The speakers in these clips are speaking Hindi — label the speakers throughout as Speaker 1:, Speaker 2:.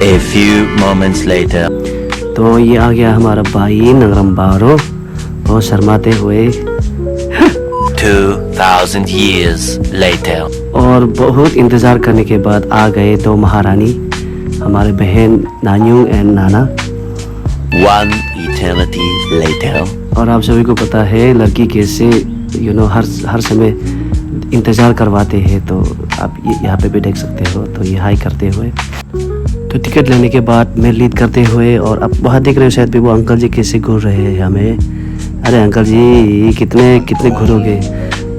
Speaker 1: A few moments later.
Speaker 2: तो ये आ गया हमारा भाई नगरम बारो, बहुत शर्माते हुए।
Speaker 1: 2000 years later.
Speaker 2: और बहुत इंतज़ार करने के बाद आ गए दो महारानी, हमारे बहन नान्यू एंड नाना।
Speaker 1: 1 eternity later.
Speaker 2: और आप सभी को पता है लड़की कैसे हर समय इंतज़ार करवाते हैं। तो आप यहाँ पे भी देख सकते हो। तो ये हाई करते हुए, तो टिकट लेने के बाद मैं लीड करते हुए, और अब वहाँ देख रहे हो शायद भी वो अंकल जी कैसे घूर रहे हैं हमें। अरे अंकल जी कितने घूरोगे।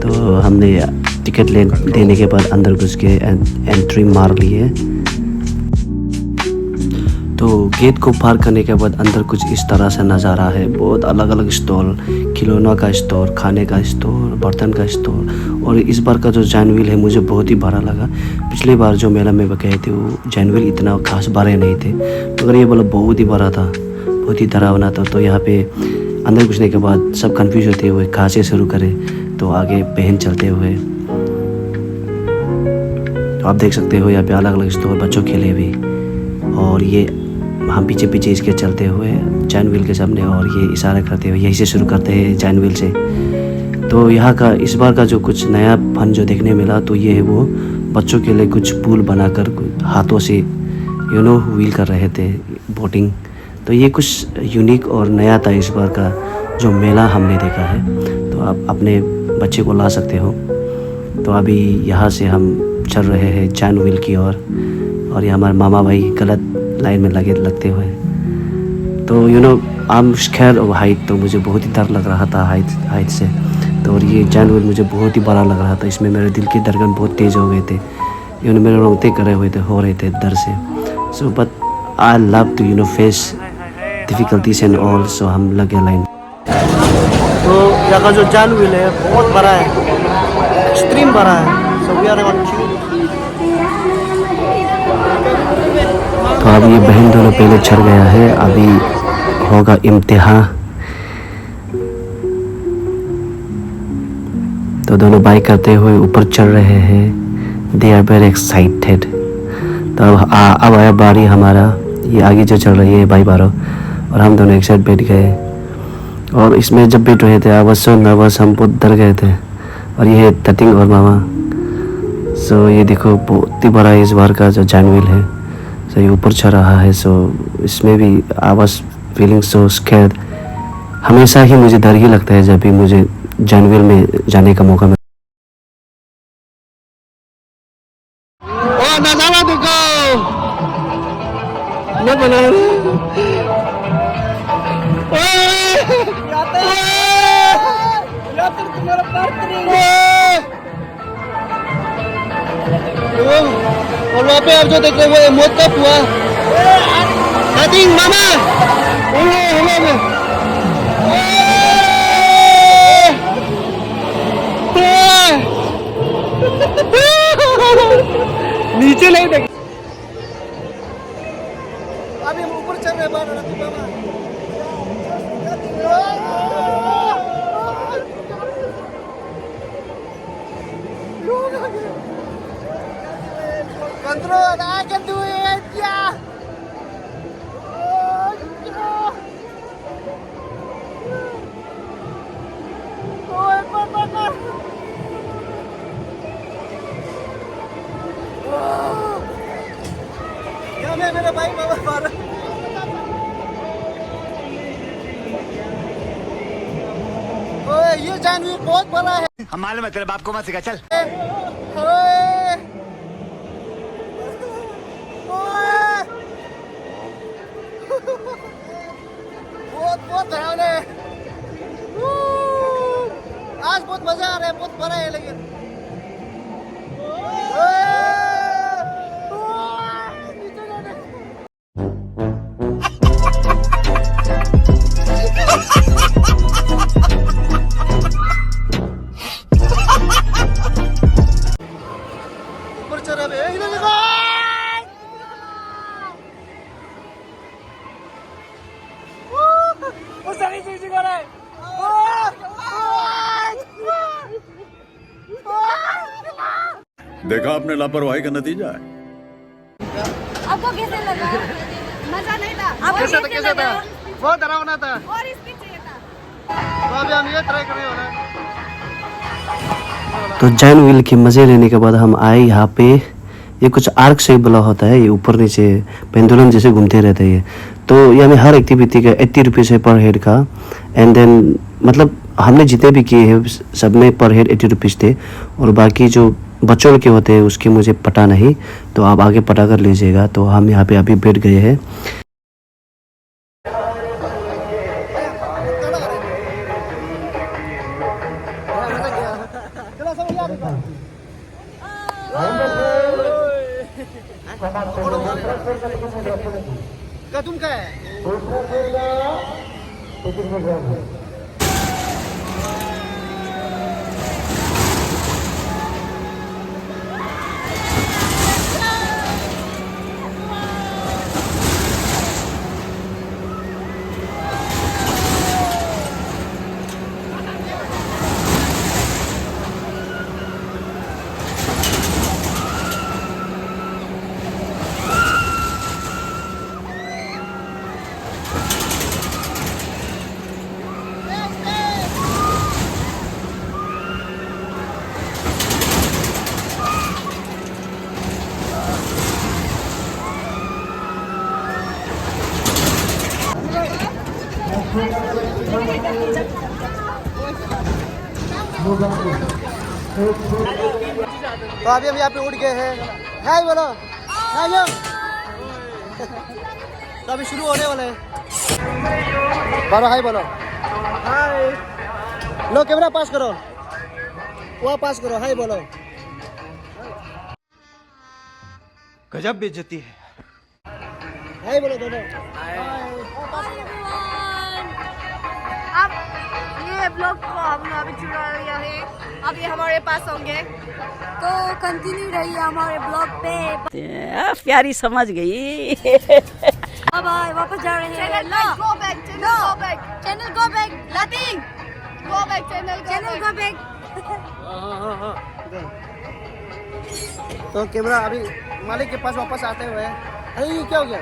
Speaker 2: तो हमने टिकट लेने के बाद अंदर घुस के एंट्री मार ली है। तो गेट को पार करने के बाद अंदर कुछ इस तरह से नज़ारा है। बहुत अलग अलग स्टॉल, खिलौना का स्टोर, खाने का स्टोर, बर्तन का स्टोर। और इस बार का जो जैन व्हील है मुझे बहुत ही बड़ा लगा। पिछली बार जो मेला में गए थे वो जैन व्हील इतना खास बड़े नहीं थे, मगर ये बोला बहुत ही बड़ा था, बहुत ही डरावना था। तो यहाँ पे अंदर घुसने के बाद सब कंफ्यूज होते हुए कहाँ से शुरू करें, तो आगे बहन चलते हुए। तो आप देख सकते हो यहाँ पे अलग अलग स्टोर बच्चों के लिए भी, और ये हम पीछे पीछे इसके चलते हुए जैन व्हील के सामने, और ये इशारा करते हुए यहीं से शुरू करते हैं जैन व्हील से। तो यहाँ का इस बार का जो कुछ नया फन जो देखने मिला, तो ये है वो बच्चों के लिए कुछ पुल बनाकर हाथों से व्हील कर रहे थे, बोटिंग। तो ये कुछ यूनिक और नया था इस बार का जो मेला हमने देखा है। तो आप अपने बच्चे को ला सकते हो। तो अभी यहाँ से हम चल रहे हैं जैन व्हील की ओर, और ये हमारे मामा भाई गलत लाइन में लगते हुए। तो आम खैर और हाइट, तो मुझे बहुत ही डर लग रहा था हाइट से। तो और ये जैन व्हील मुझे बहुत ही बड़ा लग रहा था। इसमें मेरे दिल की धड़कन बहुत तेज़ हो गए थे, मेरे रोंगटे करे हुए थे, हो रहे थे डर से। So but I love to face difficulties and all. So हम लगे लाइन। तो यहाँ का जो जैन व्हील है बहुत बड़ा है, एक्सट्रीम बड़ा है। So we are on queue. तो अब ये बहन दोनों पहले चढ़ गया है, अभी होगा इम्तिहान। तो दोनों बाइक करते हुए ऊपर चढ़ रहे हैं। They are very excited. तो अब आया बारी हमारा, ये आगे जो चल रही है भाई बारो, और हम दोनों एक साइड बैठ गए। और इसमें जब बैठ रहे थे आई वाज सो नर्वस, हम बहुत डर गए थे। और ये है तटिंग और मामा। सो ये देखो बहुत ही बड़ा इस बार का जो जैन व्हील है। सो ये ऊपर चढ़ रहा है। सो इसमें भी I was feeling so scared. हमेशा ही मुझे डर ही लगता है जब भी मुझे जैन व्हील में जाने का मौका मिला। और वहाँ पे आप जो देख रहे हो वो मौत का कुआं। मामा
Speaker 3: Control, I can do it. Yeah. Oh, yeah. Oh, एक बार. क्या मैं मेरा भाई बाबा मारा. ओए ये जानवी बहुत बड़ा है.
Speaker 4: हम मालूम है तेरे बाप को मत सिखा चल
Speaker 3: ओए बहुत डरावना है. आज बहुत मजा आ रहा है. बहुत बड़ा है लेकिन ऊपर चढ़ा है. इधर देखो. वो सारी चीजें कर रहा है.
Speaker 5: देखा आपने लापरवाही का नतीजा है.
Speaker 6: आपको कैसे लगा? मजा नहीं था? आपको
Speaker 3: कैसा था? बहुत डरावना था.
Speaker 6: और इसकी चाहिए था?
Speaker 3: तो अभी हम ये ट्राई करने वाला है.
Speaker 2: तो जैन व्हील के मज़े लेने के बाद हम आए यहाँ पे. ये कुछ आर्क से बना होता है. ये ऊपर नीचे पेंडुलम जैसे घूमते रहते हैं. तो ये हमें हर एक्टिविटी का 80 रुपीज़ है पर हेड का. एंड देन मतलब हमने जितने भी किए हैं सब में पर हेड 80 रुपीज़ थे. और बाकी जो बच्चों के होते हैं उसके मुझे पता नहीं, तो आप आगे पता कर लीजिएगा. तो हम यहाँ पे अभी बैठ गए हैं.
Speaker 3: चलो सब यहाँ पे. क्या तुम क्या है? तो अभी हम यहाँ पे उठ गए हैं. हाय बोलो. हाय लो. तो अभी शुरू होने वाला है. बोलो हाय बोलो. हाय. लो कैमरा पास करो. वो पास करो. हाय बोलो.
Speaker 4: गजब बेइज्जती है.
Speaker 3: हाय बोलो दोनों.
Speaker 6: अब ये ब्लॉग को हमने अभी चुरा लिया है. अब ये हमारे पास होंगे तो कंटिन्यू रहिए हमारे ब्लॉग पे.
Speaker 7: प्यारी समझ गई.
Speaker 6: अब वापस जा रहे हैं. Go back channel go back nothing go back channel go back.
Speaker 3: तो कैमरा अभी मालिक के पास वापस आते हुए. अरे ये क्या हो गया?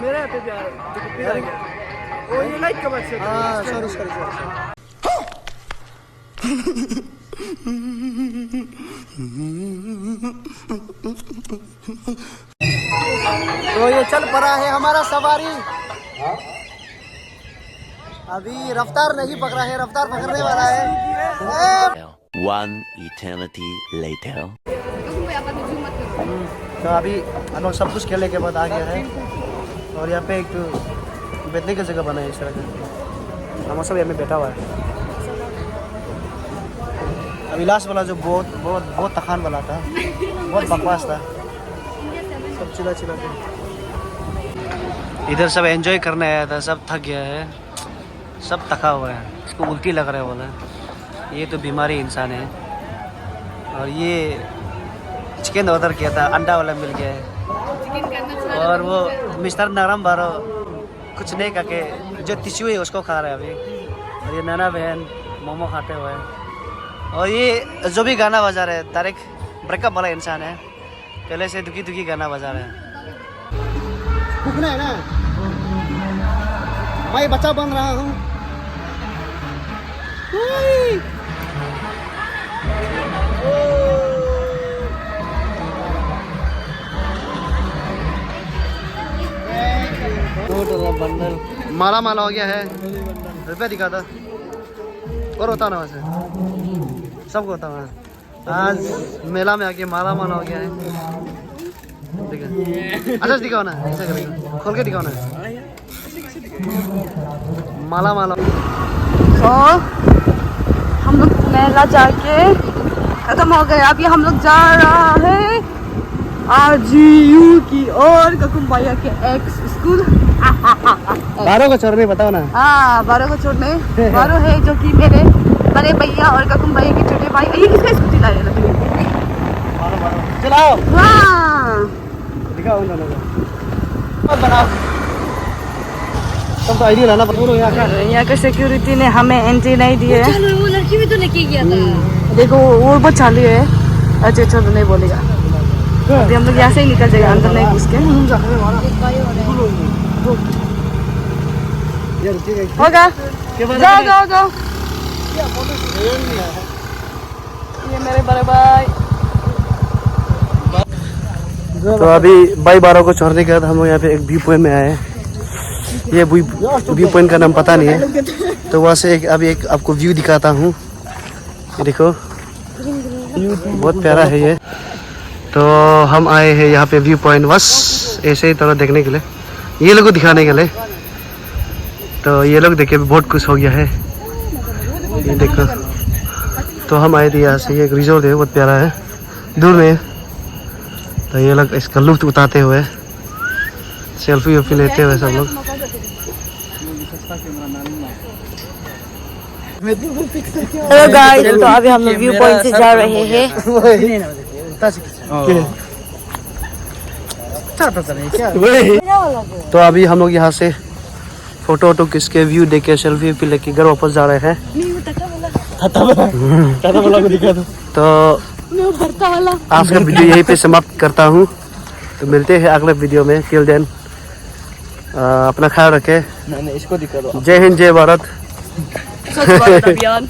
Speaker 3: मेरे हाथ पे आ गया. ओ ये लाइट का बस. हाँ सॉरी. तो ये चल पड़ा है हमारा सवारी. अभी रफ्तार नहीं पकड़ा है. रफ्तार पकड़ने वाला है.
Speaker 1: One eternity later.
Speaker 3: तो अभी हम लोग सब कुछ खेलने के बाद आ गया है. और यहाँ पे एक बैठने की जगह बना है इस तरह का. हम सब यहाँ में बैठा हुआ है. अभी लास्ट वाला जो बहुत तखान वाला था, बहुत बकवास था. सब चिल्ला के इधर सब एंजॉय करने आया था. सब थक गया है. सब थका हुआ है. इसको उल्टी लग रहा है बोला. ये तो बीमारी इंसान है. और ये चिकन ऑर्डर किया था. अंडा वाला मिल गया है. और वो मिस्टर नरम बारो कुछ नहीं करके जो टिश्यू है उसको खा रहा है अभी. और ये नाना बहन मोमो खाते हुए. और ये जो भी गाना बजा रहे हैं तारिक ब्रेकअप वाला इंसान है. पहले से दुखी दुखी गाना बजा रहे हैं।
Speaker 8: भूखना है ना, मैं बच्चा बन रहा हूँ।
Speaker 3: माला माला हो गया है, रुपया दिखा था और होता ना वैसे सबको होता है। आज मेला में आके माला माला हो गया है। ठीक है, अच्छा दिखाओ ना, ऐसा करेगा, खोल के दिखाओ ना, माला माला।
Speaker 6: तो हम लोग मेला जाके खत्म हो गए। अभी हम लोग जा रहा है RGU की और ककुम भैया के एक्स स्कूल।
Speaker 3: बारों को छोड़ने बताओ ना।
Speaker 6: हाँ, बारो को छोड़ने। बारो है जो कि मेरे बड़े भैया और ककुम भैया के छोटे भाई। ये किसका स्कूटी लाया है?
Speaker 3: चलाओ,
Speaker 6: हाँ,
Speaker 3: दिखाओ उन दोनों को, मत बनाओ, तुम तो आईडी लाना।
Speaker 6: यहाँ के सिक्योरिटी ने हमें एंट्री नहीं दी है।
Speaker 9: वो लड़की भी तो लेके गया था।
Speaker 6: देखो वो बहुत चालू है। अच्छा चलो, नहीं बोलेगा। अभी हम लोग यहाँ से ही निकल जाएगा, अंदर नहीं घुस के। होगा, जाओ जाओ जाओ। ये मेरे बड़े भाई।
Speaker 3: तो अभी भाई बारों को छोड़ने के बाद हम लोग यहाँ पे एक व्यू पॉइंट में आए हैं। ये व्यू पॉइंट का नाम पता नहीं है, तो वहाँ से अभी एक आपको व्यू दिखाता हूँ। ये देखो, बहुत प्यारा है ये। तो हम आए हैं यहाँ पे व्यू पॉइंट बस ऐसे ही तरह देखने के लिए, ये लोग को दिखाने के लिए। तो ये लोग देखे बहुत खुश हो गया है, ये देखो। तो हम आए थे यहाँ से, ये एक रिजॉर्ट है, बहुत प्यारा है, दूर में। तो ये लोग इसका लुत्फ उठाते हुए, सेल्फी वेल्फी लेते हुए सब लोग।
Speaker 6: हेलो गाइस, तो अभी हम लोग व्यू पॉइंट से जा रहे हैं।
Speaker 3: तो अभी हम लोग यहाँ से फोटो वोटो खींच के व्यू देख के सेल्फी वेल्फी लेके घर वापस जा रहे हैं। तो आज का वीडियो यहीं पे समाप्त करता हूँ। तो मिलते हैं अगले वीडियो में। टिल देन अपना ख्याल रखें। जय हिंद, जय भारत।
Speaker 6: स्वच्छ भारत अभियान।